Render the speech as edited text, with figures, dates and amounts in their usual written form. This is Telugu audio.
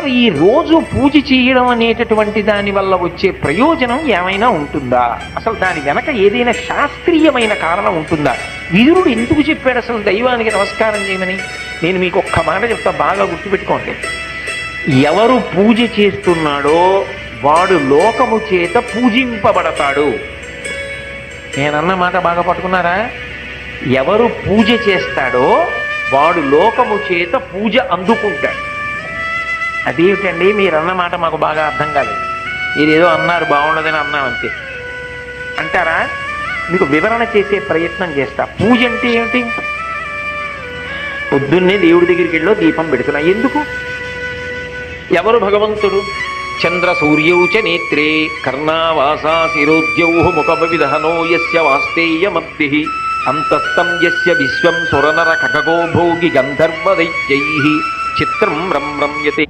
అసలు ఈ రోజు పూజ చేయడం అనేటటువంటి దాని వల్ల వచ్చే ప్రయోజనం ఏమైనా ఉంటుందా? అసలు దాని వెనక ఏదైనా శాస్త్రీయమైన కారణం ఉంటుందా? విదురుడు ఎందుకు చెప్పాడు అసలు దైవానికి నమస్కారం చేయమని? నేను మీకు ఒక్క మాట చెప్తా, బాగా గుర్తుపెట్టుకోండి. ఎవరు పూజ చేస్తున్నాడో వాడు లోకము చేత పూజింపబడతాడు. నేనన్న మాట బాగా పట్టుకున్నారా? ఎవరు పూజ చేస్తాడో వాడు లోకము చేత పూజ అందుకుంటాడు. అదేమిటండి మీరన్న మాట మాకు బాగా అర్థం కాలేదు. మీరేదో అన్నారు, బాగుండదని అన్నామంతే అంటారా? మీకు వివరణ చేసే ప్రయత్నం చేస్తా. పూజ అంటే ఏమిటి? పొద్దున్నే దేవుడి దగ్గరికి వెళ్ళో దీపం పెడుతున్నా. ఎందుకు? ఎవరు భగవంతుడు? చంద్ర సూర్యౌ చ నేత్రే కర్ణావాసా శిరోద్యౌ ముఖవిదహనో యస్య వాస్తేయమబ్ధిః అంతస్తం యస్య విశ్వం సురనర ఖగో భోగి గంధర్వ దైత్యైః చిత్రం రమ్యతే.